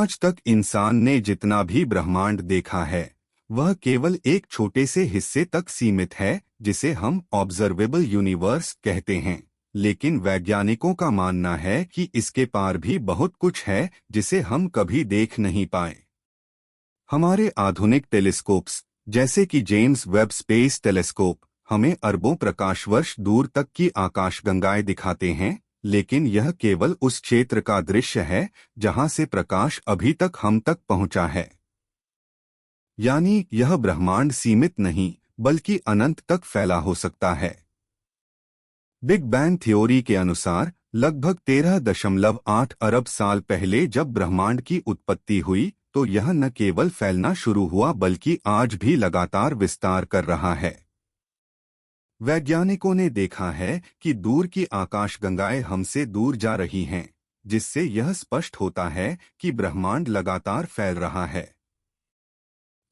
आज तक इंसान ने जितना भी ब्रह्मांड देखा है वह केवल एक छोटे से हिस्से तक सीमित है, जिसे हम ऑब्जर्वेबल यूनिवर्स कहते हैं। लेकिन वैज्ञानिकों का मानना है कि इसके पार भी बहुत कुछ है जिसे हम कभी देख नहीं पाए। हमारे आधुनिक टेलीस्कोप्स जैसे कि जेम्स वेब स्पेस टेलीस्कोप हमें अरबों प्रकाश वर्ष दूर तक की आकाशगंगाएं दिखाते हैं, लेकिन यह केवल उस क्षेत्र का दृश्य है जहां से प्रकाश अभी तक हम तक पहुंचा है। यानी यह ब्रह्मांड सीमित नहीं बल्कि अनंत तक फैला हो सकता है। बिग बैंग थ्योरी के अनुसार लगभग 13.8 अरब साल पहले जब ब्रह्मांड की उत्पत्ति हुई तो यह न केवल फैलना शुरू हुआ बल्कि आज भी लगातार विस्तार कर रहा है। वैज्ञानिकों ने देखा है कि दूर की आकाशगंगाएं हमसे दूर जा रही हैं, जिससे यह स्पष्ट होता है कि ब्रह्मांड लगातार फैल रहा है।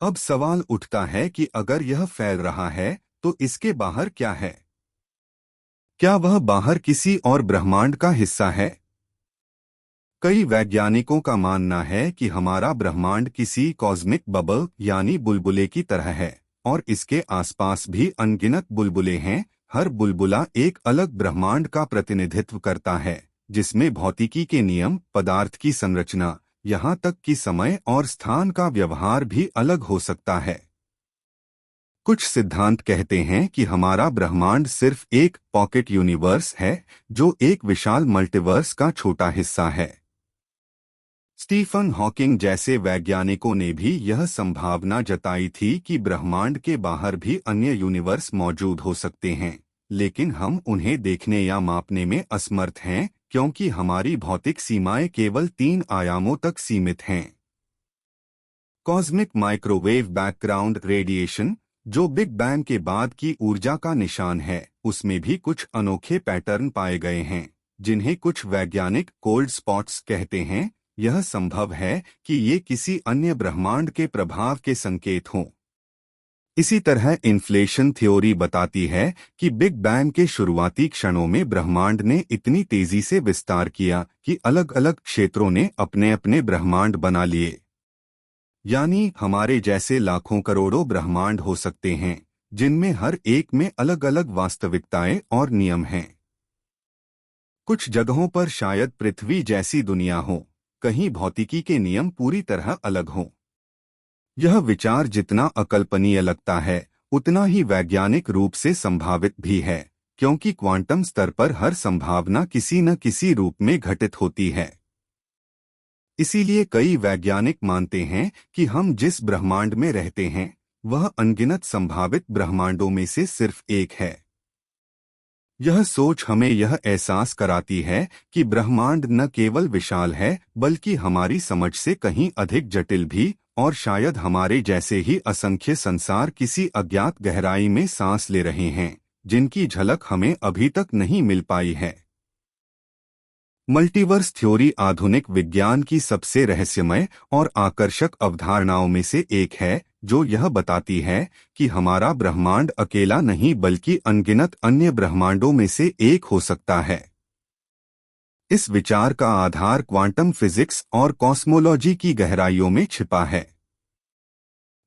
अब सवाल उठता है कि अगर यह फैल रहा है तो इसके बाहर क्या है? क्या वह बाहर किसी और ब्रह्मांड का हिस्सा है? कई वैज्ञानिकों का मानना है कि हमारा ब्रह्मांड किसी कॉस्मिक बबल यानी बुलबुले की तरह है और इसके आसपास भी अनगिनत बुलबुले हैं। हर बुलबुला एक अलग ब्रह्मांड का प्रतिनिधित्व करता है, जिसमें भौतिकी के नियम, पदार्थ की संरचना, यहाँ तक कि समय और स्थान का व्यवहार भी अलग हो सकता है। कुछ सिद्धांत कहते हैं कि हमारा ब्रह्मांड सिर्फ एक पॉकेट यूनिवर्स है जो एक विशाल मल्टीवर्स का छोटा हिस्सा है। स्टीफन हॉकिंग जैसे वैज्ञानिकों ने भी यह संभावना जताई थी कि ब्रह्मांड के बाहर भी अन्य यूनिवर्स मौजूद हो सकते हैं, लेकिन हम उन्हें देखने या मापने में असमर्थ हैं क्योंकि हमारी भौतिक सीमाएं केवल 3 आयामों तक सीमित हैं। कॉस्मिक माइक्रोवेव बैकग्राउंड रेडिएशन, जो बिग बैंग के बाद की ऊर्जा का निशान है, उसमें भी कुछ अनोखे पैटर्न पाए गए हैं, जिन्हें कुछ वैज्ञानिक कोल्ड स्पॉट्स कहते हैं। यह संभव है कि ये किसी अन्य ब्रह्मांड के प्रभाव के संकेत हों। इसी तरह इन्फ्लेशन थ्योरी बताती है कि बिग बैंग के शुरुआती क्षणों में ब्रह्मांड ने इतनी तेजी से विस्तार किया कि अलग अलग क्षेत्रों ने अपने अपने ब्रह्मांड बना लिए। यानी हमारे जैसे लाखों करोड़ों ब्रह्मांड हो सकते हैं, जिनमें हर एक में अलग अलग वास्तविकताएं और नियम हैं। कुछ जगहों पर शायद पृथ्वी जैसी दुनिया हो, कहीं भौतिकी के नियम पूरी तरह अलग हों। यह विचार जितना अकल्पनीय लगता है उतना ही वैज्ञानिक रूप से संभावित भी है, क्योंकि क्वांटम स्तर पर हर संभावना किसी न किसी रूप में घटित होती है। इसीलिए कई वैज्ञानिक मानते हैं कि हम जिस ब्रह्मांड में रहते हैं वह अनगिनत संभावित ब्रह्मांडों में से सिर्फ एक है। यह सोच हमें यह एहसास कराती है कि ब्रह्मांड न केवल विशाल है बल्कि हमारी समझ से कहीं अधिक जटिल भी, और शायद हमारे जैसे ही असंख्य संसार किसी अज्ञात गहराई में सांस ले रहे हैं, जिनकी झलक हमें अभी तक नहीं मिल पाई है। मल्टीवर्स थ्योरी आधुनिक विज्ञान की सबसे रहस्यमय और आकर्षक अवधारणाओं में से एक है, जो यह बताती है कि हमारा ब्रह्मांड अकेला नहीं बल्कि अनगिनत अन्य ब्रह्मांडों में से एक हो सकता है। इस विचार का आधार क्वांटम फिजिक्स और कॉस्मोलॉजी की गहराइयों में छिपा है।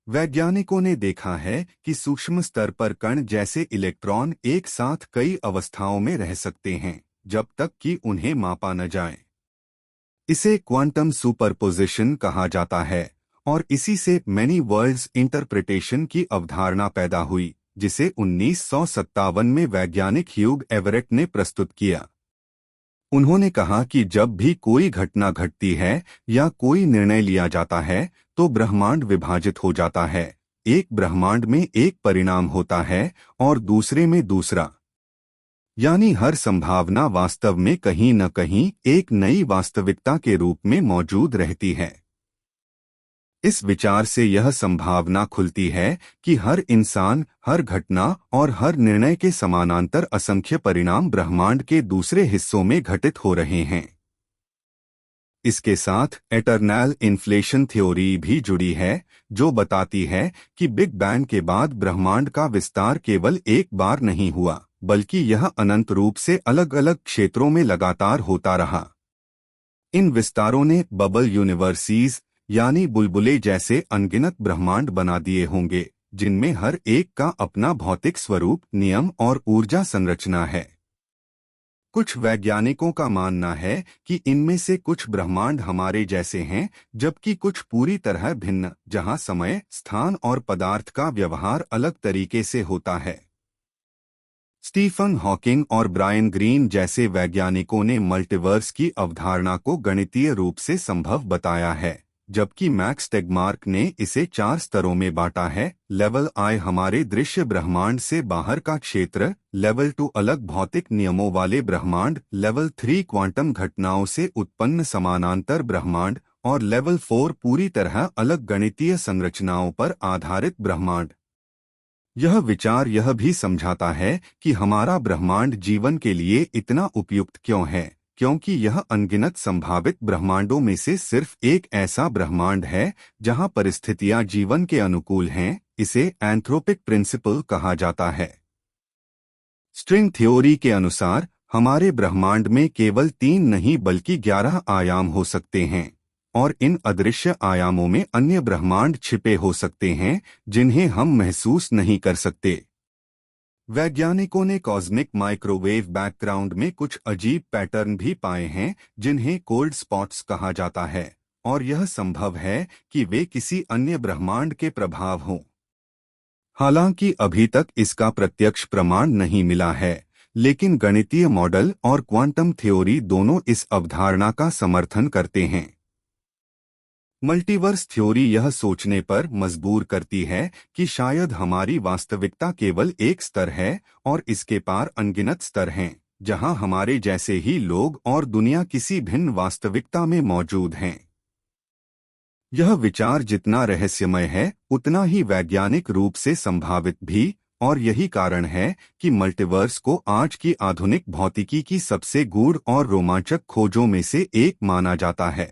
वैज्ञानिकों ने देखा है कि सूक्ष्म स्तर पर कण जैसे इलेक्ट्रॉन एक साथ कई अवस्थाओं में रह सकते हैं जब तक कि उन्हें मापा न जाए। इसे क्वांटम सुपरपोजिशन कहा जाता है और इसी से मैनी वर्ल्ड्स इंटरप्रिटेशन की अवधारणा पैदा हुई, जिसे 1957 में वैज्ञानिक ह्यूग एवरेट ने प्रस्तुत किया। उन्होंने कहा कि जब भी कोई घटना घटती है या कोई निर्णय लिया जाता है तो ब्रह्मांड विभाजित हो जाता है। एक ब्रह्मांड में एक परिणाम होता है और दूसरे में दूसरा, यानी हर संभावना वास्तव में कहीं न कहीं एक नई वास्तविकता के रूप में मौजूद रहती है। इस विचार से यह संभावना खुलती है कि हर इंसान, हर घटना और हर निर्णय के समानांतर असंख्य परिणाम ब्रह्मांड के दूसरे हिस्सों में घटित हो रहे हैं। इसके साथ एटर्नल इन्फ्लेशन थ्योरी भी जुड़ी है, जो बताती है कि बिग बैंग के बाद ब्रह्मांड का विस्तार केवल एक बार नहीं हुआ, बल्कि यह अनंत रूप से अलग अलग क्षेत्रों में लगातार होता रहा। इन विस्तारों ने बबल यूनिवर्सिटीज यानी बुलबुले जैसे अनगिनत ब्रह्मांड बना दिए होंगे, जिनमें हर एक का अपना भौतिक स्वरूप, नियम और ऊर्जा संरचना है। कुछ वैज्ञानिकों का मानना है कि इनमें से कुछ ब्रह्मांड हमारे जैसे हैं, जबकि कुछ पूरी तरह भिन्न, जहां समय, स्थान और पदार्थ का व्यवहार अलग तरीके से होता है। स्टीफन हॉकिंग और ब्रायन ग्रीन जैसे वैज्ञानिकों ने मल्टीवर्स की अवधारणा को गणितीय रूप से संभव बताया है, जबकि मैक्स टेगमार्क ने इसे 4 स्तरों में बांटा है। लेवल I हमारे दृश्य ब्रह्मांड से बाहर का क्षेत्र, लेवल 2 अलग भौतिक नियमों वाले ब्रह्मांड, लेवल 3 क्वांटम घटनाओं से उत्पन्न समानांतर ब्रह्मांड और लेवल 4 पूरी तरह अलग गणितीय संरचनाओं पर आधारित ब्रह्मांड। यह विचार यह भी समझाता है कि हमारा ब्रह्मांड जीवन के लिए इतना उपयुक्त क्यों है, क्योंकि यह अनगिनत संभावित ब्रह्मांडों में से सिर्फ एक ऐसा ब्रह्मांड है जहां परिस्थितियां जीवन के अनुकूल हैं। इसे एंथ्रोपिक प्रिंसिपल कहा जाता है। स्ट्रिंग थ्योरी के अनुसार हमारे ब्रह्मांड में केवल 3 नहीं बल्कि 11 आयाम हो सकते हैं, और इन अदृश्य आयामों में अन्य ब्रह्मांड छिपे हो सकते हैं जिन्हें हम महसूस नहीं कर सकते। वैज्ञानिकों ने कॉस्मिक माइक्रोवेव बैकग्राउंड में कुछ अजीब पैटर्न भी पाए हैं, जिन्हें कोल्ड स्पॉट्स कहा जाता है, और यह संभव है कि वे किसी अन्य ब्रह्मांड के प्रभाव हों। हालांकि अभी तक इसका प्रत्यक्ष प्रमाण नहीं मिला है, लेकिन गणितीय मॉडल और क्वांटम थ्योरी दोनों इस अवधारणा का समर्थन करते हैं। मल्टीवर्स थ्योरी यह सोचने पर मजबूर करती है कि शायद हमारी वास्तविकता केवल एक स्तर है और इसके पार अनगिनत स्तर हैं, जहां हमारे जैसे ही लोग और दुनिया किसी भिन्न वास्तविकता में मौजूद हैं। यह विचार जितना रहस्यमय है, उतना ही वैज्ञानिक रूप से संभावित भी, और यही कारण है कि मल्टीवर्स को आज की आधुनिक भौतिकी की सबसे गूढ़ और रोमांचक खोजों में से एक माना जाता है।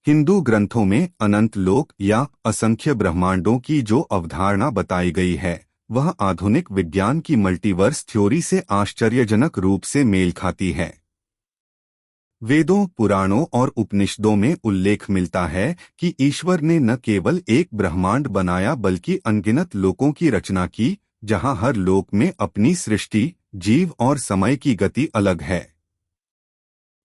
हिंदू ग्रंथों में अनंत लोक या असंख्य ब्रह्मांडों की जो अवधारणा बताई गई है, वह आधुनिक विज्ञान की मल्टीवर्स थ्योरी से आश्चर्यजनक रूप से मेल खाती है। वेदों, पुराणों और उपनिषदों में उल्लेख मिलता है कि ईश्वर ने न केवल एक ब्रह्मांड बनाया बल्कि अनगिनत लोकों की रचना की, जहां हर लोक में अपनी सृष्टि, जीव और समय की गति अलग है।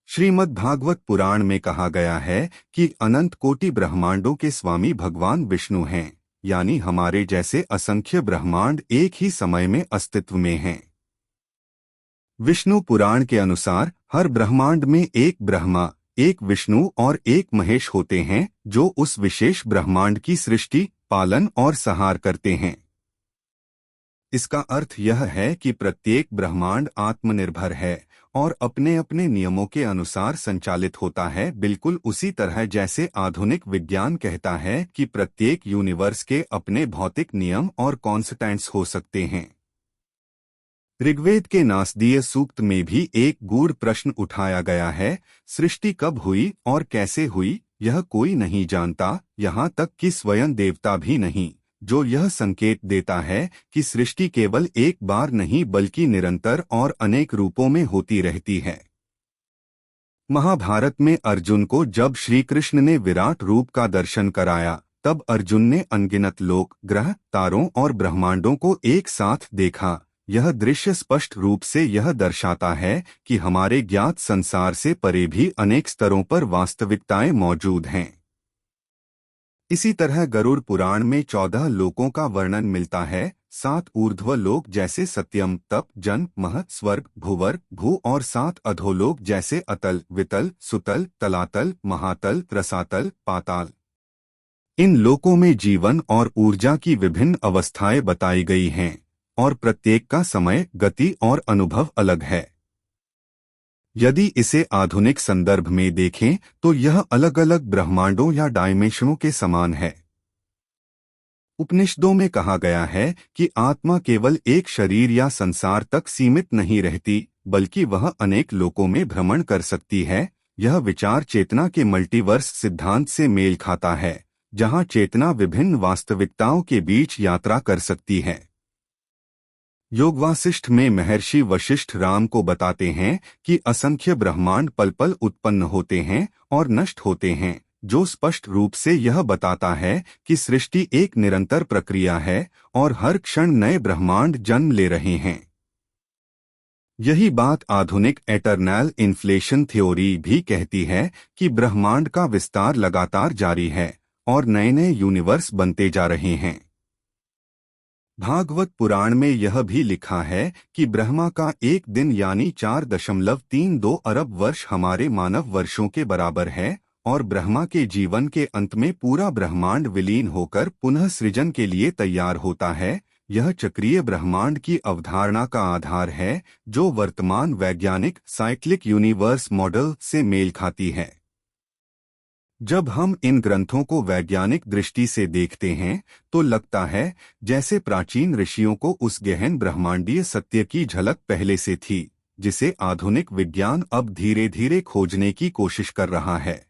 श्रीमद् भागवत पुराण में कहा गया है कि अनंत कोटि ब्रह्मांडों के स्वामी भगवान विष्णु हैं, यानी हमारे जैसे असंख्य ब्रह्मांड एक ही समय में अस्तित्व में हैं। विष्णु पुराण के अनुसार हर ब्रह्मांड में एक ब्रह्मा, एक विष्णु और एक महेश होते हैं, जो उस विशेष ब्रह्मांड की सृष्टि, पालन और संहार करते हैं। इसका अर्थ यह है कि प्रत्येक ब्रह्मांड आत्मनिर्भर है और अपने अपने नियमों के अनुसार संचालित होता है, बिल्कुल उसी तरह जैसे आधुनिक विज्ञान कहता है कि प्रत्येक यूनिवर्स के अपने भौतिक नियम और कॉन्स्टेंट्स हो सकते हैं। ऋग्वेद के नासदीय सूक्त में भी एक गूढ़ प्रश्न उठाया गया है, सृष्टि कब हुई और कैसे हुई, यह कोई नहीं जानता, यहाँ तक कि स्वयं देवता भी नहीं, जो यह संकेत देता है कि सृष्टि केवल एक बार नहीं बल्कि निरंतर और अनेक रूपों में होती रहती है। महाभारत में अर्जुन को जब श्री कृष्ण ने विराट रूप का दर्शन कराया, तब अर्जुन ने अनगिनत लोक, ग्रह, तारों और ब्रह्मांडों को एक साथ देखा। यह दृश्य स्पष्ट रूप से यह दर्शाता है कि हमारे ज्ञात संसार से परे भी अनेक स्तरों पर वास्तविकताएं मौजूद हैं। इसी तरह गरुड़ पुराण में 14 लोकों का वर्णन मिलता है, 7 ऊर्ध्व लोक जैसे सत्यम, तप, जन, मह, स्वर्ग, भूवर्ग, भू और 7 अधोलोक जैसे अतल, वितल, सुतल, तलातल, महातल, रसातल, पाताल। इन लोकों में जीवन और ऊर्जा की विभिन्न अवस्थाएं बताई गई हैं, और प्रत्येक का समय, गति और अनुभव अलग है। यदि इसे आधुनिक संदर्भ में देखें तो यह अलग अलग ब्रह्मांडों या डायमेंशनों के समान है। उपनिषदों में कहा गया है कि आत्मा केवल एक शरीर या संसार तक सीमित नहीं रहती, बल्कि वह अनेक लोकों में भ्रमण कर सकती है। यह विचार चेतना के मल्टीवर्स सिद्धांत से मेल खाता है, जहां चेतना विभिन्न वास्तविकताओं के बीच यात्रा कर सकती है। योगवासिष्ठ में महर्षि वशिष्ठ राम को बताते हैं कि असंख्य ब्रह्मांड पल पल उत्पन्न होते हैं और नष्ट होते हैं, जो स्पष्ट रूप से यह बताता है कि सृष्टि एक निरंतर प्रक्रिया है और हर क्षण नए ब्रह्मांड जन्म ले रहे हैं। यही बात आधुनिक एटर्नल इन्फ्लेशन थ्योरी भी कहती है कि ब्रह्मांड का विस्तार लगातार जारी है और नए नए यूनिवर्स बनते जा रहे हैं। भागवत पुराण में यह भी लिखा है कि ब्रह्मा का एक दिन यानी 4.32 अरब वर्ष हमारे मानव वर्षों के बराबर है और ब्रह्मा के जीवन के अंत में पूरा ब्रह्मांड विलीन होकर पुनः सृजन के लिए तैयार होता है। यह चक्रीय ब्रह्मांड की अवधारणा का आधार है, जो वर्तमान वैज्ञानिक साइक्लिक यूनिवर्स मॉडल से मेल खाती है। जब हम इन ग्रंथों को वैज्ञानिक दृष्टि से देखते हैं तो लगता है जैसे प्राचीन ऋषियों को उस गहन ब्रह्मांडीय सत्य की झलक पहले से थी, जिसे आधुनिक विज्ञान अब धीरे धीरे खोजने की कोशिश कर रहा है।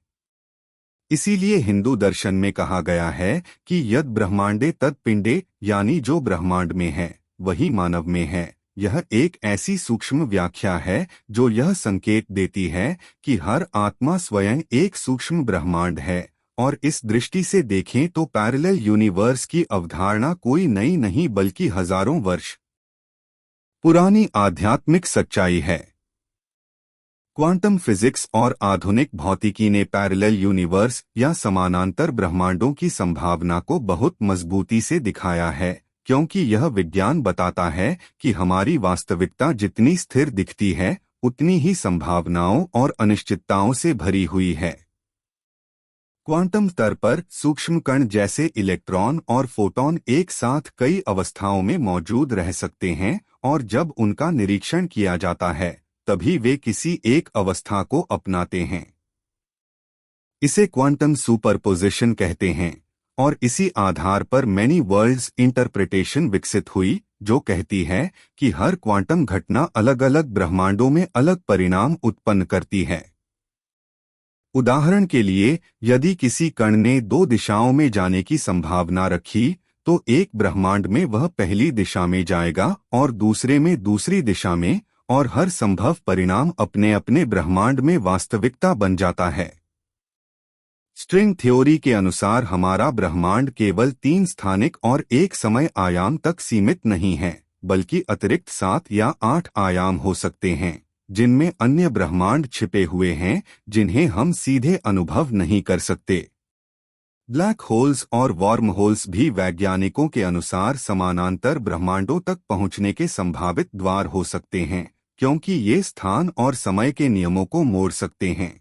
इसीलिए हिंदू दर्शन में कहा गया है कि यद ब्रह्मांडे तद पिंडे, यानी जो ब्रह्मांड में है वही मानव में है। यह एक ऐसी सूक्ष्म व्याख्या है जो यह संकेत देती है कि हर आत्मा स्वयं एक सूक्ष्म ब्रह्मांड है, और इस दृष्टि से देखें तो पैरेलल यूनिवर्स की अवधारणा कोई नई नहीं बल्कि हजारों वर्ष पुरानी आध्यात्मिक सच्चाई है। क्वांटम फिजिक्स और आधुनिक भौतिकी ने पैरेलल यूनिवर्स या समानांतर ब्रह्मांडों की संभावना को बहुत मजबूती से दिखाया है, क्योंकि यह विज्ञान बताता है कि हमारी वास्तविकता जितनी स्थिर दिखती है उतनी ही संभावनाओं और अनिश्चितताओं से भरी हुई है। क्वांटम स्तर पर सूक्ष्म कण जैसे इलेक्ट्रॉन और फोटॉन एक साथ कई अवस्थाओं में मौजूद रह सकते हैं, और जब उनका निरीक्षण किया जाता है तभी वे किसी एक अवस्था को अपनाते हैं। इसे क्वांटम सुपरपोजिशन कहते हैं, और इसी आधार पर मैनी वर्ल्ड्स इंटरप्रिटेशन विकसित हुई, जो कहती है कि हर क्वांटम घटना अलग अलग ब्रह्मांडों में अलग परिणाम उत्पन्न करती है। उदाहरण के लिए, यदि किसी कण ने 2 दिशाओं में जाने की संभावना रखी तो एक ब्रह्मांड में वह पहली दिशा में जाएगा और दूसरे में दूसरी दिशा में, और हर संभव परिणाम अपने अपने ब्रह्मांड में वास्तविकता बन जाता है। स्ट्रिंग थ्योरी के अनुसार हमारा ब्रह्मांड केवल 3 स्थानिक और एक समय आयाम तक सीमित नहीं है, बल्कि अतिरिक्त 7 या 8 आयाम हो सकते हैं, जिनमें अन्य ब्रह्मांड छिपे हुए हैं जिन्हें हम सीधे अनुभव नहीं कर सकते। ब्लैक होल्स और वार्म होल्स भी वैज्ञानिकों के अनुसार समानांतर ब्रह्मांडों तक पहुंचने के संभावित द्वार हो सकते हैं, क्योंकि ये स्थान और समय के नियमों को मोड़ सकते हैं।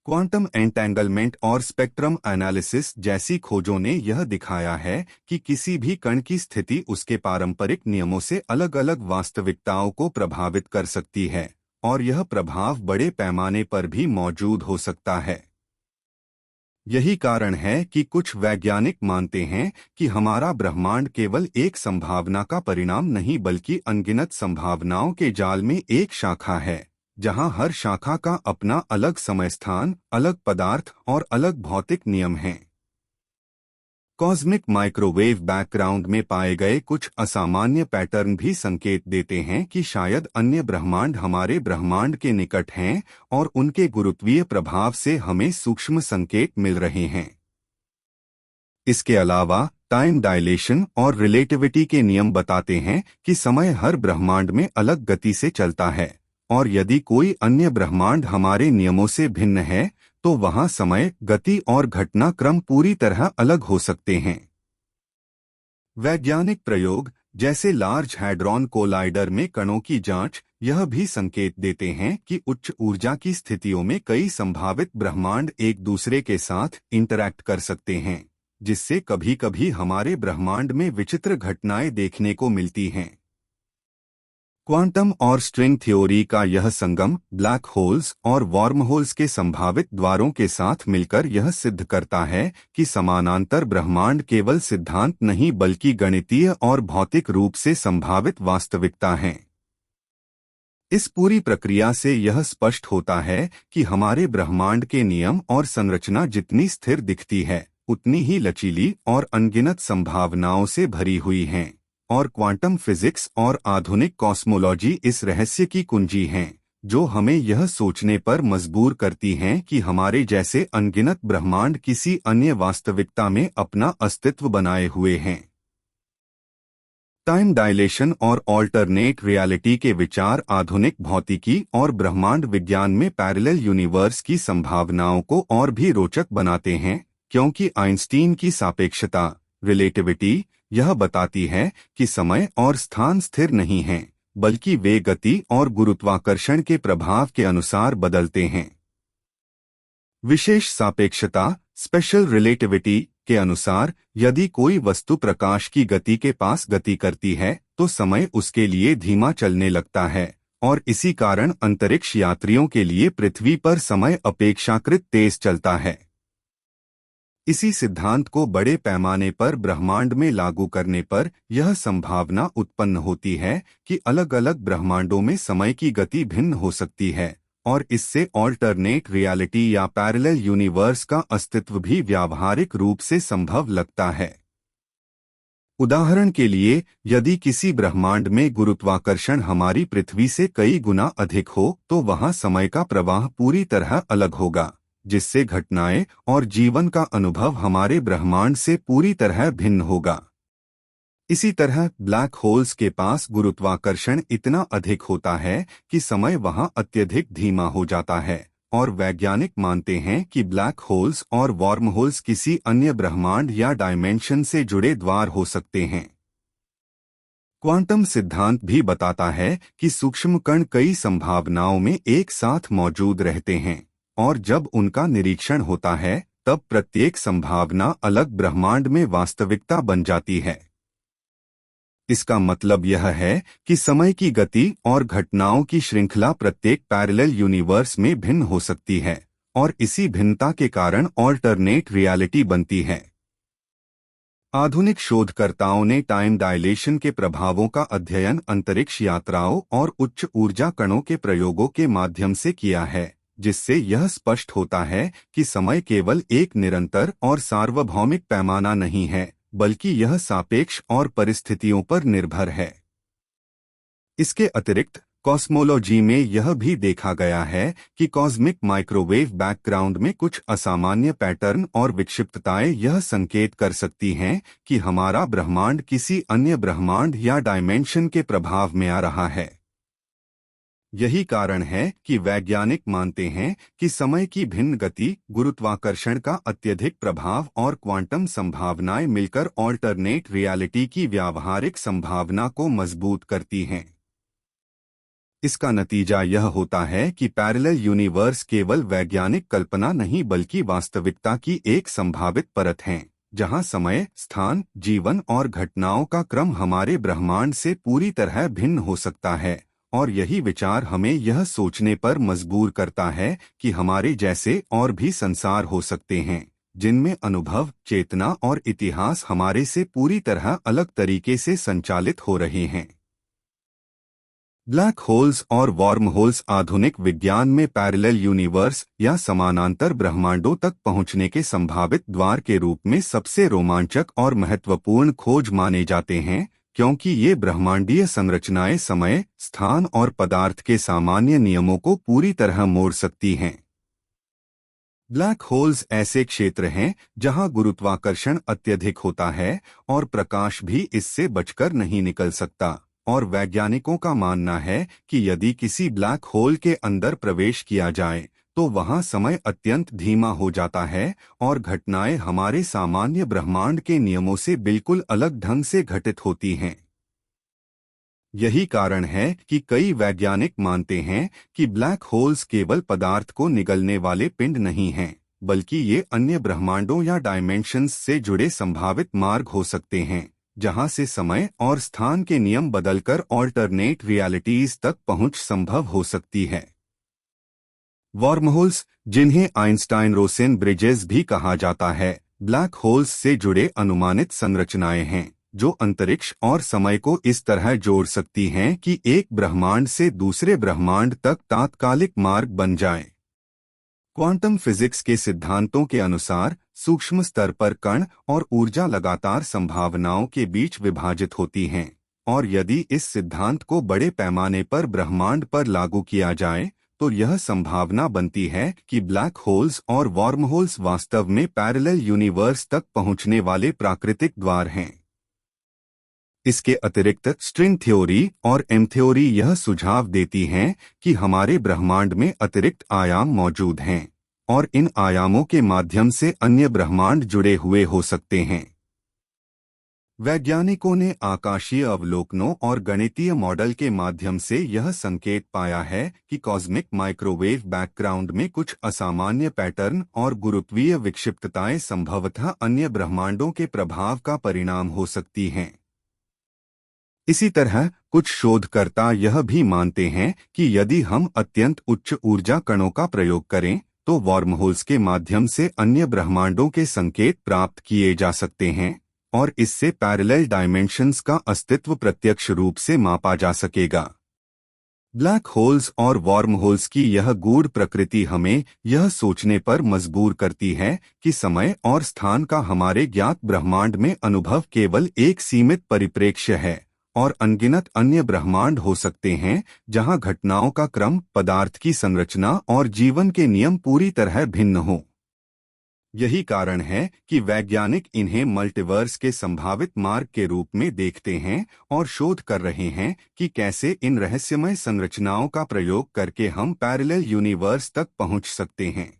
क्वांटम एंटेंगलमेंट और स्पेक्ट्रम एनालिसिस जैसी खोजों ने यह दिखाया है कि किसी भी कण की स्थिति उसके पारंपरिक नियमों से अलग अलग वास्तविकताओं को प्रभावित कर सकती है, और यह प्रभाव बड़े पैमाने पर भी मौजूद हो सकता है। यही कारण है कि कुछ वैज्ञानिक मानते हैं कि हमारा ब्रह्मांड केवल एक संभावना का परिणाम नहीं बल्कि अनगिनत संभावनाओं के जाल में एक शाखा है, जहां हर शाखा का अपना अलग समय स्थान, अलग पदार्थ और अलग भौतिक नियम हैं। कॉस्मिक माइक्रोवेव बैकग्राउंड में पाए गए कुछ असामान्य पैटर्न भी संकेत देते हैं कि शायद अन्य ब्रह्मांड हमारे ब्रह्मांड के निकट हैं और उनके गुरुत्वीय प्रभाव से हमें सूक्ष्म संकेत मिल रहे हैं। इसके अलावा टाइम डायलेशन और रिलेटिविटी के नियम बताते हैं कि समय हर ब्रह्मांड में अलग गति से चलता है, और यदि कोई अन्य ब्रह्मांड हमारे नियमों से भिन्न है तो वहां समय, गति और घटनाक्रम पूरी तरह अलग हो सकते हैं। वैज्ञानिक प्रयोग जैसे लार्ज हैड्रॉन कोलाइडर में कणों की जांच यह भी संकेत देते हैं कि उच्च ऊर्जा की स्थितियों में कई संभावित ब्रह्मांड एक दूसरे के साथ इंटरैक्ट कर सकते हैं, जिससे कभी कभी हमारे ब्रह्मांड में विचित्र घटनाएं देखने को मिलती हैं। क्वांटम और स्ट्रिंग थ्योरी का यह संगम ब्लैक होल्स और वार्म होल्स के संभावित द्वारों के साथ मिलकर यह सिद्ध करता है कि समानांतर ब्रह्मांड केवल सिद्धांत नहीं बल्कि गणितीय और भौतिक रूप से संभावित वास्तविकता हैं। इस पूरी प्रक्रिया से यह स्पष्ट होता है कि हमारे ब्रह्मांड के नियम और संरचना जितनी स्थिर दिखती है उतनी ही लचीली और अनगिनत संभावनाओं से भरी हुई हैं। और क्वांटम फिजिक्स और आधुनिक कॉस्मोलॉजी इस रहस्य की कुंजी हैं, जो हमें यह सोचने पर मजबूर करती हैं कि हमारे जैसे अनगिनत ब्रह्मांड किसी अन्य वास्तविकता में अपना अस्तित्व बनाए हुए हैं। टाइम डायलेशन और ऑल्टरनेट रियलिटी के विचार आधुनिक भौतिकी और ब्रह्मांड विज्ञान में पैरेलल यूनिवर्स की संभावनाओं को और भी रोचक बनाते हैं, क्योंकि आइंस्टीन की सापेक्षता रिलेटिविटी यह बताती है कि समय और स्थान स्थिर नहीं हैं, बल्कि वे गति और गुरुत्वाकर्षण के प्रभाव के अनुसार बदलते हैं। विशेष सापेक्षता स्पेशल रिलेटिविटी के अनुसार यदि कोई वस्तु प्रकाश की गति के पास गति करती है तो समय उसके लिए धीमा चलने लगता है, और इसी कारण अंतरिक्ष यात्रियों के लिए पृथ्वी पर समय अपेक्षाकृत तेज चलता है। इसी सिद्धांत को बड़े पैमाने पर ब्रह्मांड में लागू करने पर यह संभावना उत्पन्न होती है कि अलग अलग ब्रह्मांडों में समय की गति भिन्न हो सकती है, और इससे ऑल्टरनेट रियलिटी या पैरेलल यूनिवर्स का अस्तित्व भी व्यावहारिक रूप से संभव लगता है। उदाहरण के लिए, यदि किसी ब्रह्मांड में गुरुत्वाकर्षण हमारी पृथ्वी से कई गुना अधिक हो तो वहां समय का प्रवाह पूरी तरह अलग होगा, जिससे घटनाएं और जीवन का अनुभव हमारे ब्रह्मांड से पूरी तरह भिन्न होगा। इसी तरह ब्लैक होल्स के पास गुरुत्वाकर्षण इतना अधिक होता है कि समय वहां अत्यधिक धीमा हो जाता है, और वैज्ञानिक मानते हैं कि ब्लैक होल्स और वार्म होल्स किसी अन्य ब्रह्मांड या डायमेंशन से जुड़े द्वार हो सकते हैं। क्वांटम सिद्धांत भी बताता है कि सूक्ष्म कण कई संभावनाओं में एक साथ मौजूद रहते हैं, और जब उनका निरीक्षण होता है तब प्रत्येक संभावना अलग ब्रह्मांड में वास्तविकता बन जाती है। इसका मतलब यह है कि समय की गति और घटनाओं की श्रृंखला प्रत्येक पैरेलल यूनिवर्स में भिन्न हो सकती है, और इसी भिन्नता के कारण ऑल्टरनेट रियलिटी बनती है। आधुनिक शोधकर्ताओं ने टाइम डायलेशन के प्रभावों का अध्ययन अंतरिक्ष यात्राओं और उच्च ऊर्जा कणों के प्रयोगों के माध्यम से किया है, जिससे यह स्पष्ट होता है कि समय केवल एक निरंतर और सार्वभौमिक पैमाना नहीं है, बल्कि यह सापेक्ष और परिस्थितियों पर निर्भर है। इसके अतिरिक्त कॉस्मोलॉजी में यह भी देखा गया है कि कॉस्मिक माइक्रोवेव बैकग्राउंड में कुछ असामान्य पैटर्न और विक्षिप्तताएं यह संकेत कर सकती हैं कि हमारा ब्रह्मांड किसी अन्य ब्रह्मांड या डायमेंशन के प्रभाव में आ रहा है। यही कारण है कि वैज्ञानिक मानते हैं कि समय की भिन्न गति, गुरुत्वाकर्षण का अत्यधिक प्रभाव और क्वांटम संभावनाएं मिलकर ऑल्टरनेट रियलिटी की व्यावहारिक संभावना को मजबूत करती हैं। इसका नतीजा यह होता है कि पैरेलल यूनिवर्स केवल वैज्ञानिक कल्पना नहीं बल्कि वास्तविकता की एक संभावित परत है, जहां समय, स्थान, जीवन और घटनाओं का क्रम हमारे ब्रह्मांड से पूरी तरह भिन्न हो सकता है। और यही विचार हमें यह सोचने पर मजबूर करता है कि हमारे जैसे और भी संसार हो सकते हैं, जिनमें अनुभव, चेतना और इतिहास हमारे से पूरी तरह अलग तरीके से संचालित हो रहे हैं। ब्लैक होल्स और वार्म होल्स आधुनिक विज्ञान में पैरेलल यूनिवर्स या समानांतर ब्रह्मांडों तक पहुंचने के संभावित द्वार के रूप में सबसे रोमांचक और महत्वपूर्ण खोज माने जाते हैं, क्योंकि ये ब्रह्मांडीय संरचनाएं समय, स्थान और पदार्थ के सामान्य नियमों को पूरी तरह मोड़ सकती हैं। ब्लैक होल्स ऐसे क्षेत्र हैं जहां गुरुत्वाकर्षण अत्यधिक होता है और प्रकाश भी इससे बचकर नहीं निकल सकता, और वैज्ञानिकों का मानना है कि यदि किसी ब्लैक होल के अंदर प्रवेश किया जाए तो वहां समय अत्यंत धीमा हो जाता है और घटनाएं हमारे सामान्य ब्रह्मांड के नियमों से बिल्कुल अलग ढंग से घटित होती हैं। यही कारण है कि कई वैज्ञानिक मानते हैं कि ब्लैक होल्स केवल पदार्थ को निगलने वाले पिंड नहीं हैं, बल्कि ये अन्य ब्रह्मांडों या डायमेंशंस से जुड़े संभावित मार्ग हो सकते हैं, जहां से समय और स्थान के नियम बदलकर ऑल्टरनेट रियलिटीज तक पहुंच संभव हो सकती है। वर्महोल्स, जिन्हें आइंस्टाइन-रोसेन ब्रिजेस भी कहा जाता है, ब्लैक होल्स से जुड़े अनुमानित संरचनाएं हैं जो अंतरिक्ष और समय को इस तरह जोड़ सकती हैं कि एक ब्रह्मांड से दूसरे ब्रह्मांड तक तात्कालिक मार्ग बन जाए। क्वांटम फिजिक्स के सिद्धांतों के अनुसार सूक्ष्म स्तर पर कण और ऊर्जा लगातार संभावनाओं के बीच विभाजित होती हैं, और यदि इस सिद्धांत को बड़े पैमाने पर ब्रह्मांड पर लागू किया जाए तो यह संभावना बनती है कि ब्लैक होल्स और वॉर्महोल्स वास्तव में पैरेलल यूनिवर्स तक पहुंचने वाले प्राकृतिक द्वार हैं। इसके अतिरिक्त स्ट्रिंग थ्योरी और एम थ्योरी यह सुझाव देती हैं कि हमारे ब्रह्मांड में अतिरिक्त आयाम मौजूद हैं और इन आयामों के माध्यम से अन्य ब्रह्मांड जुड़े हुए हो सकते हैं। वैज्ञानिकों ने आकाशीय अवलोकनों और गणितीय मॉडल के माध्यम से यह संकेत पाया है कि कॉस्मिक माइक्रोवेव बैकग्राउंड में कुछ असामान्य पैटर्न और गुरुत्वीय विक्षिप्तताएं संभवतः अन्य ब्रह्मांडों के प्रभाव का परिणाम हो सकती हैं। इसी तरह कुछ शोधकर्ता यह भी मानते हैं कि यदि हम अत्यंत उच्च ऊर्जा कणों का प्रयोग करें तो वॉर्महोल्स के माध्यम से अन्य ब्रह्मांडों के संकेत प्राप्त किए जा सकते हैं और इससे पैरेलल डायमेंशंस का अस्तित्व प्रत्यक्ष रूप से मापा जा सकेगा। ब्लैक होल्स और वॉर्महोल्स की यह गूढ़ प्रकृति हमें यह सोचने पर मजबूर करती है कि समय और स्थान का हमारे ज्ञात ब्रह्मांड में अनुभव केवल एक सीमित परिप्रेक्ष्य है और अनगिनत अन्य ब्रह्मांड हो सकते हैं जहां घटनाओं का क्रम, पदार्थ की संरचना और जीवन के नियम पूरी तरह भिन्न हो। यही कारण है कि वैज्ञानिक इन्हें मल्टीवर्स के संभावित मार्ग के रूप में देखते हैं और शोध कर रहे हैं कि कैसे इन रहस्यमय संरचनाओं का प्रयोग करके हम पैरेलल यूनिवर्स तक पहुंच सकते हैं।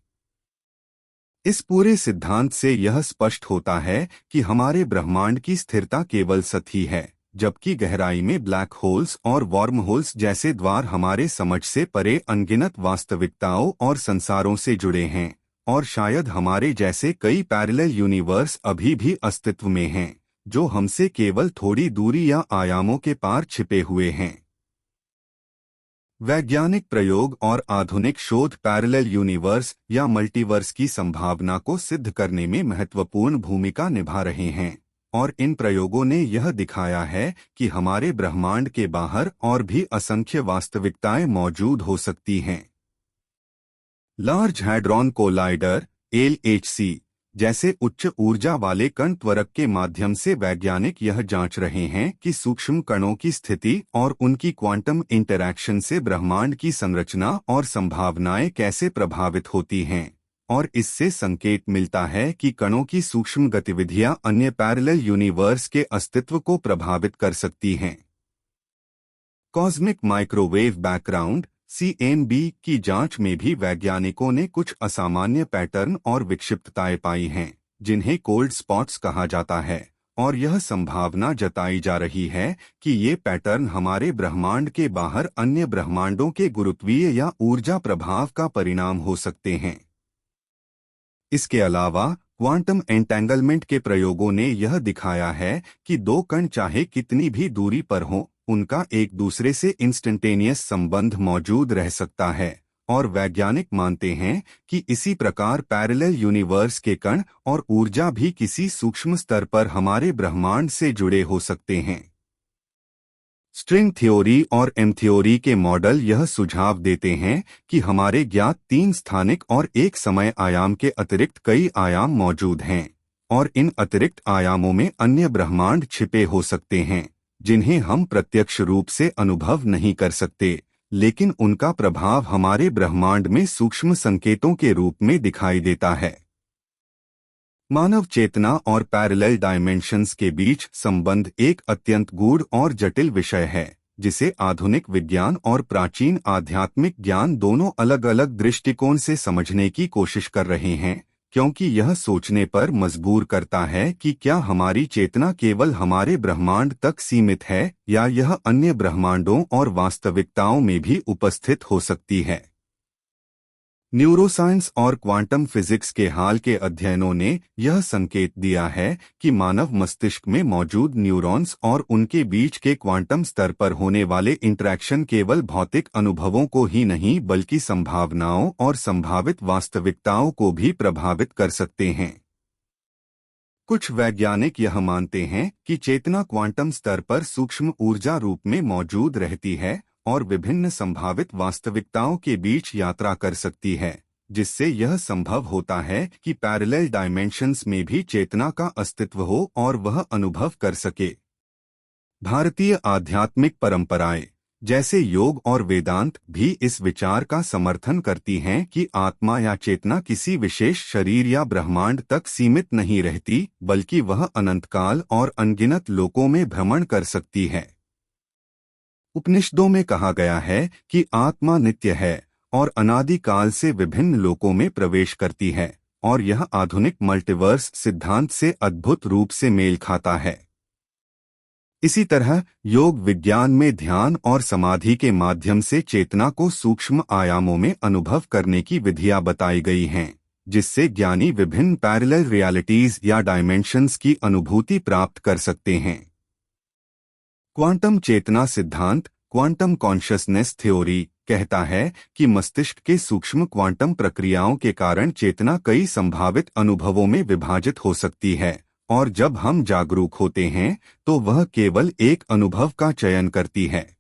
इस पूरे सिद्धांत से यह स्पष्ट होता है कि हमारे ब्रह्मांड की स्थिरता केवल सतही है, जबकि गहराई में ब्लैक होल्स और वॉर्महोल्स जैसे द्वार हमारे समझ से परे अनगिनत वास्तविकताओं और संसारों से जुड़े हैं और शायद हमारे जैसे कई पैरेलल यूनिवर्स अभी भी अस्तित्व में हैं, जो हमसे केवल थोड़ी दूरी या आयामों के पार छिपे हुए हैं। वैज्ञानिक प्रयोग और आधुनिक शोध पैरेलल यूनिवर्स या मल्टीवर्स की संभावना को सिद्ध करने में महत्वपूर्ण भूमिका निभा रहे हैं और इन प्रयोगों ने यह दिखाया है कि हमारे ब्रह्मांड के बाहर और भी असंख्य वास्तविकताएं मौजूद हो सकती हैं। लार्ज हैड्रॉन कोलाइडर (LHC) जैसे उच्च ऊर्जा वाले कण त्वरक के माध्यम से वैज्ञानिक यह जांच रहे हैं कि सूक्ष्म कणों की स्थिति और उनकी क्वांटम इंटरैक्शन से ब्रह्मांड की संरचना और संभावनाएं कैसे प्रभावित होती हैं और इससे संकेत मिलता है कि कणों की सूक्ष्म गतिविधियां अन्य पैरेलल यूनिवर्स के अस्तित्व को प्रभावित कर सकती हैं। कॉस्मिक माइक्रोवेव बैकग्राउंड (CMB) की जांच में भी वैज्ञानिकों ने कुछ असामान्य पैटर्न और विक्षिप्तताएं पाई हैं, जिन्हें कोल्ड स्पॉट्स कहा जाता है, और यह संभावना जताई जा रही है कि ये पैटर्न हमारे ब्रह्मांड के बाहर अन्य ब्रह्मांडों के गुरुत्वीय या ऊर्जा प्रभाव का परिणाम हो सकते हैं। इसके अलावा क्वांटम एंटेंगलमेंट के प्रयोगों ने यह दिखाया है कि दो कण चाहे कितनी भी दूरी पर हों, उनका एक दूसरे से इंस्टेंटेनियस संबंध मौजूद रह सकता है और वैज्ञानिक मानते हैं कि इसी प्रकार पैरेलल यूनिवर्स के कण और ऊर्जा भी किसी सूक्ष्म स्तर पर हमारे ब्रह्मांड से जुड़े हो सकते हैं। स्ट्रिंग थ्योरी और एम थ्योरी के मॉडल यह सुझाव देते हैं कि हमारे ज्ञात 3 स्थानिक और एक समय आयाम के अतिरिक्त कई आयाम मौजूद हैं और इन अतिरिक्त आयामों में अन्य ब्रह्मांड छिपे हो सकते हैं, जिन्हें हम प्रत्यक्ष रूप से अनुभव नहीं कर सकते, लेकिन उनका प्रभाव हमारे ब्रह्मांड में सूक्ष्म संकेतों के रूप में दिखाई देता है। मानव चेतना और पैरेलल डायमेंशंस के बीच संबंध एक अत्यंत गूढ़ और जटिल विषय है, जिसे आधुनिक विज्ञान और प्राचीन आध्यात्मिक ज्ञान दोनों अलग-अलग दृष्टिकोण से समझने की कोशिश कर रहे हैं, क्योंकि यह सोचने पर मजबूर करता है कि क्या हमारी चेतना केवल हमारे ब्रह्मांड तक सीमित है या यह अन्य ब्रह्मांडों और वास्तविकताओं में भी उपस्थित हो सकती है। न्यूरोसाइंस और क्वांटम फिजिक्स के हाल के अध्ययनों ने यह संकेत दिया है कि मानव मस्तिष्क में मौजूद न्यूरॉन्स और उनके बीच के क्वांटम स्तर पर होने वाले इंटरैक्शन केवल भौतिक अनुभवों को ही नहीं बल्कि संभावनाओं और संभावित वास्तविकताओं को भी प्रभावित कर सकते हैं। कुछ वैज्ञानिक यह मानते हैं कि चेतना क्वांटम स्तर पर सूक्ष्म ऊर्जा रूप में मौजूद रहती है और विभिन्न संभावित वास्तविकताओं के बीच यात्रा कर सकती है, जिससे यह संभव होता है कि पैरेलल डायमेंशंस में भी चेतना का अस्तित्व हो और वह अनुभव कर सके। भारतीय आध्यात्मिक परंपराएं जैसे योग और वेदांत भी इस विचार का समर्थन करती हैं कि आत्मा या चेतना किसी विशेष शरीर या ब्रह्मांड तक सीमित नहीं रहती, बल्कि वह अनंतकाल और अनगिनत लोकों में भ्रमण कर सकती है। उपनिषदों में कहा गया है कि आत्मा नित्य है और अनादिकाल से विभिन्न लोकों में प्रवेश करती है, और यह आधुनिक मल्टीवर्स सिद्धांत से अद्भुत रूप से मेल खाता है। इसी तरह योग विज्ञान में ध्यान और समाधि के माध्यम से चेतना को सूक्ष्म आयामों में अनुभव करने की विधियां बताई गई हैं, जिससे ज्ञानी विभिन्न पैरेलल रियलिटीज या डायमेंशंस की अनुभूति प्राप्त कर सकते हैं। क्वांटम चेतना सिद्धांत, क्वांटम कॉन्शसनेस थ्योरी, कहता है कि मस्तिष्क के सूक्ष्म क्वांटम प्रक्रियाओं के कारण चेतना कई संभावित अनुभवों में विभाजित हो सकती है, और जब हम जागरूक होते हैं तो वह केवल एक अनुभव का चयन करती है।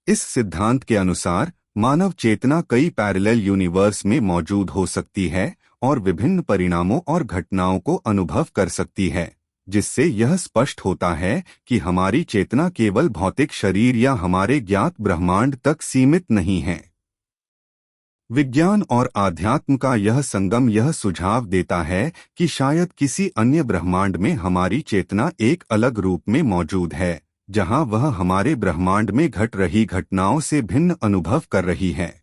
इस सिद्धांत के अनुसार मानव चेतना कई पैरेलल यूनिवर्स में मौजूद हो सकती है और विभिन्न परिणामों और घटनाओं को अनुभव कर सकती है, जिससे यह स्पष्ट होता है कि हमारी चेतना केवल भौतिक शरीर या हमारे ज्ञात ब्रह्मांड तक सीमित नहीं है। विज्ञान और आध्यात्म का यह संगम यह सुझाव देता है कि शायद किसी अन्य ब्रह्मांड में हमारी चेतना एक अलग रूप में मौजूद है, जहां वह हमारे ब्रह्मांड में घट रही घटनाओं से भिन्न अनुभव कर रही है।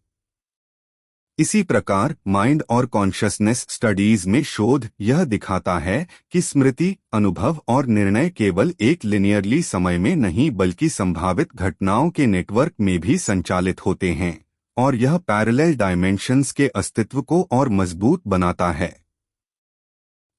इसी प्रकार माइंड और कॉन्शसनेस स्टडीज में शोध यह दिखाता है कि स्मृति, अनुभव और निर्णय केवल एक लिनियरली समय में नहीं बल्कि संभावित घटनाओं के नेटवर्क में भी संचालित होते हैं, और यह पैरेलल डायमेंशंस के अस्तित्व को और मजबूत बनाता है।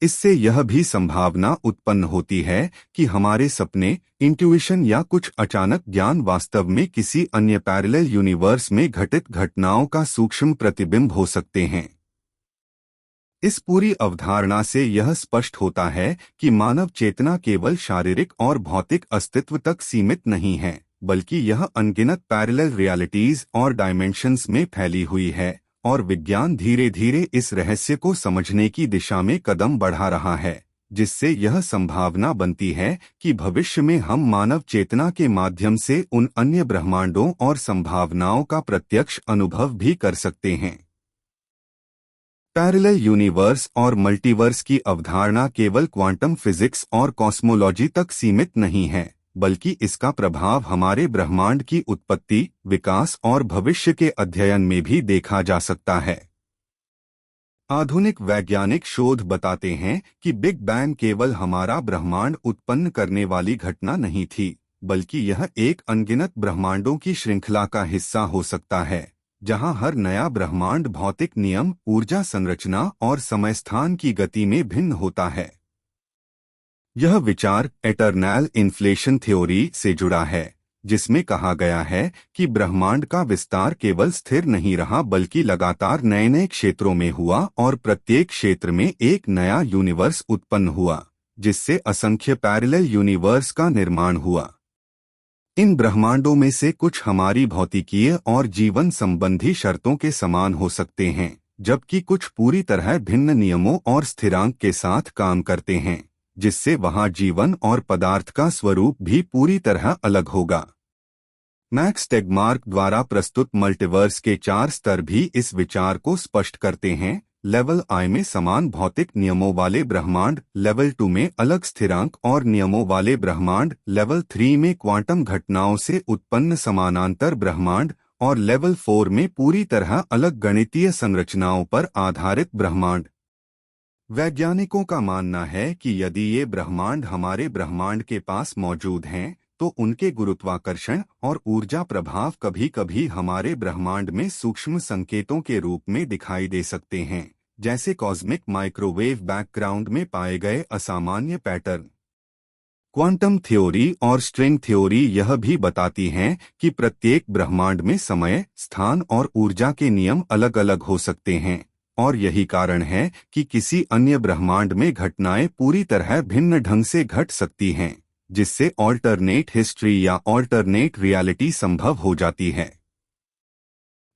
इससे यह भी संभावना उत्पन्न होती है कि हमारे सपने, इंट्यूइशन या कुछ अचानक ज्ञान वास्तव में किसी अन्य पैरेलल यूनिवर्स में घटित घटनाओं का सूक्ष्म प्रतिबिंब हो सकते हैं। इस पूरी अवधारणा से यह स्पष्ट होता है कि मानव चेतना केवल शारीरिक और भौतिक अस्तित्व तक सीमित नहीं है, बल्कि यह अनगिनत पैरेलल रियलिटीज और डायमेंशंस में फैली हुई है, और विज्ञान धीरे धीरे इस रहस्य को समझने की दिशा में कदम बढ़ा रहा है, जिससे यह संभावना बनती है कि भविष्य में हम मानव चेतना के माध्यम से उन अन्य ब्रह्मांडों और संभावनाओं का प्रत्यक्ष अनुभव भी कर सकते हैं। पैरेलल यूनिवर्स और मल्टीवर्स की अवधारणा केवल क्वांटम फिजिक्स और कॉस्मोलॉजी तक सीमित नहीं है, बल्कि इसका प्रभाव हमारे ब्रह्मांड की उत्पत्ति, विकास और भविष्य के अध्ययन में भी देखा जा सकता है। आधुनिक वैज्ञानिक शोध बताते हैं कि बिग बैंग केवल हमारा ब्रह्मांड उत्पन्न करने वाली घटना नहीं थी, बल्कि यह एक अनगिनत ब्रह्मांडों की श्रृंखला का हिस्सा हो सकता है, जहां हर नया ब्रह्मांड भौतिक नियम, ऊर्जा संरचना और समय स्थान की गति में भिन्न होता है। यह विचार एटर्नल इन्फ्लेशन थ्योरी से जुड़ा है, जिसमें कहा गया है कि ब्रह्मांड का विस्तार केवल स्थिर नहीं रहा बल्कि लगातार नए नए क्षेत्रों में हुआ, और प्रत्येक क्षेत्र में एक नया यूनिवर्स उत्पन्न हुआ, जिससे असंख्य पैरेलल यूनिवर्स का निर्माण हुआ। इन ब्रह्मांडों में से कुछ हमारी भौतिकीय और जीवन संबंधी शर्तों के समान हो सकते हैं, जबकि कुछ पूरी तरह भिन्न नियमों और स्थिरांक के साथ काम करते हैं, जिससे वहां जीवन और पदार्थ का स्वरूप भी पूरी तरह अलग होगा। मैक्स टेगमार्क द्वारा प्रस्तुत मल्टीवर्स के 4 स्तर भी इस विचार को स्पष्ट करते हैं। लेवल आई में समान भौतिक नियमों वाले ब्रह्मांड, लेवल 2 में अलग स्थिरांक और नियमों वाले ब्रह्मांड, लेवल 3 में क्वांटम घटनाओं से उत्पन्न समानांतर ब्रह्मांड, और लेवल 4 में पूरी तरह अलग गणितीय संरचनाओं पर आधारित ब्रह्मांड। वैज्ञानिकों का मानना है कि यदि ये ब्रह्मांड हमारे ब्रह्मांड के पास मौजूद हैं, तो उनके गुरुत्वाकर्षण और ऊर्जा प्रभाव कभी-कभी हमारे ब्रह्मांड में सूक्ष्म संकेतों के रूप में दिखाई दे सकते हैं, जैसे कॉस्मिक माइक्रोवेव बैकग्राउंड में पाए गए असामान्य पैटर्न। क्वांटम थ्योरी और स्ट्रिंग थ्योरी यह भी बताती हैं कि प्रत्येक ब्रह्मांड में समय, स्थान और ऊर्जा के नियम अलग-अलग हो सकते हैं, और यही कारण है कि किसी अन्य ब्रह्मांड में घटनाएं पूरी तरह भिन्न ढंग से घट सकती हैं, जिससे ऑल्टरनेट हिस्ट्री या ऑल्टरनेट रियलिटी संभव हो जाती है।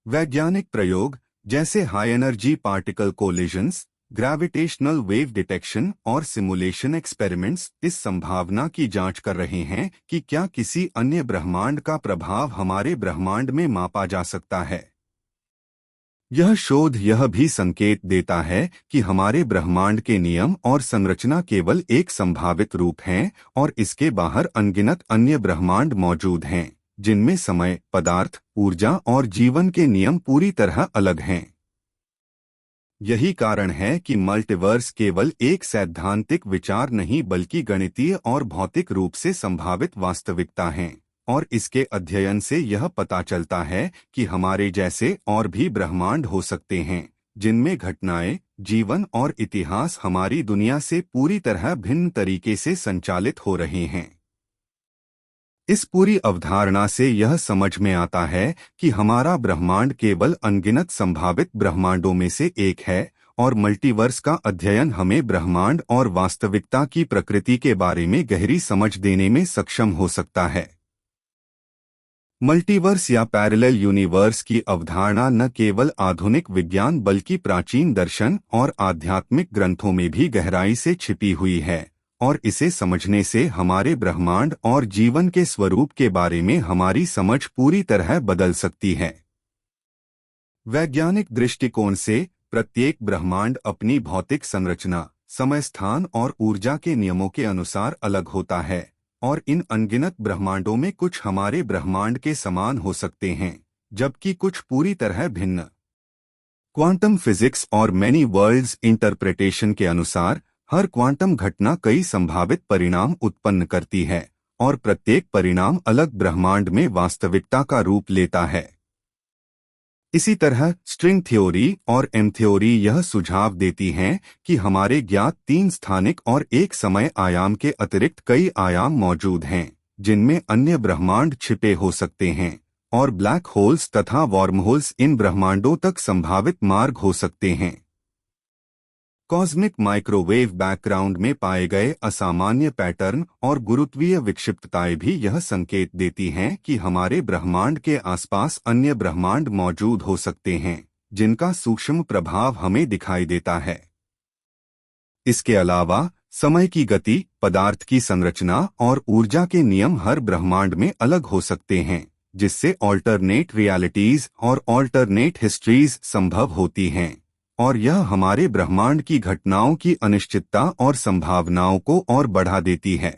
वैज्ञानिक प्रयोग जैसे high energy particle collisions, gravitational wave detection और सिमुलेशन एक्सपेरिमेंट्स इस संभावना की जांच कर रहे हैं कि क्या किसी अन्य ब्रह्मांड का प्रभाव हमारे ब्रह्मांड में मापा जा सकता है। यह शोध यह भी संकेत देता है कि हमारे ब्रह्मांड के नियम और संरचना केवल एक संभावित रूप हैं और इसके बाहर अनगिनत अन्य ब्रह्मांड मौजूद हैं, जिनमें समय, पदार्थ, ऊर्जा और जीवन के नियम पूरी तरह अलग हैं। यही कारण है कि मल्टीवर्स केवल एक सैद्धांतिक विचार नहीं बल्कि गणितीय और भौतिक रूप से संभावित वास्तविकता है, और इसके अध्ययन से यह पता चलता है कि हमारे जैसे और भी ब्रह्मांड हो सकते हैं, जिनमें घटनाएं, जीवन और इतिहास हमारी दुनिया से पूरी तरह भिन्न तरीके से संचालित हो रहे हैं। इस पूरी अवधारणा से यह समझ में आता है कि हमारा ब्रह्मांड केवल अनगिनत संभावित ब्रह्मांडों में से एक है, और मल्टीवर्स का अध्ययन हमें ब्रह्मांड और वास्तविकता की प्रकृति के बारे में गहरी समझ देने में सक्षम हो सकता है। मल्टीवर्स या पैरेलल यूनिवर्स की अवधारणा न केवल आधुनिक विज्ञान बल्कि प्राचीन दर्शन और आध्यात्मिक ग्रंथों में भी गहराई से छिपी हुई है, और इसे समझने से हमारे ब्रह्मांड और जीवन के स्वरूप के बारे में हमारी समझ पूरी तरह बदल सकती है। वैज्ञानिक दृष्टिकोण से प्रत्येक ब्रह्मांड अपनी भौतिक संरचना, समय, स्थान और ऊर्जा के नियमों के अनुसार अलग होता है, और इन अनगिनत ब्रह्मांडों में कुछ हमारे ब्रह्मांड के समान हो सकते हैं, जबकि कुछ पूरी तरह भिन्न। क्वांटम फिजिक्स और मैनी वर्ल्ड्स इंटरप्रिटेशन के अनुसार हर क्वांटम घटना कई संभावित परिणाम उत्पन्न करती है, और प्रत्येक परिणाम अलग ब्रह्मांड में वास्तविकता का रूप लेता है। इसी तरह स्ट्रिंग थ्योरी और एम थ्योरी यह सुझाव देती हैं कि हमारे ज्ञात 3 स्थानिक और एक समय आयाम के अतिरिक्त कई आयाम मौजूद हैं, जिनमें अन्य ब्रह्मांड छिपे हो सकते हैं, और ब्लैक होल्स तथा वॉर्महोल्स इन ब्रह्मांडों तक संभावित मार्ग हो सकते हैं। कॉस्मिक माइक्रोवेव बैकग्राउंड में पाए गए असामान्य पैटर्न और गुरुत्वीय विक्षिप्तताएं भी यह संकेत देती हैं कि हमारे ब्रह्मांड के आसपास अन्य ब्रह्मांड मौजूद हो सकते हैं, जिनका सूक्ष्म प्रभाव हमें दिखाई देता है। इसके अलावा समय की गति, पदार्थ की संरचना और ऊर्जा के नियम हर ब्रह्मांड में अलग हो सकते हैं, जिससे ऑल्टरनेट रियलिटीज और ऑल्टरनेट हिस्ट्रीज संभव होती हैं, और यह हमारे ब्रह्मांड की घटनाओं की अनिश्चितता और संभावनाओं को और बढ़ा देती है।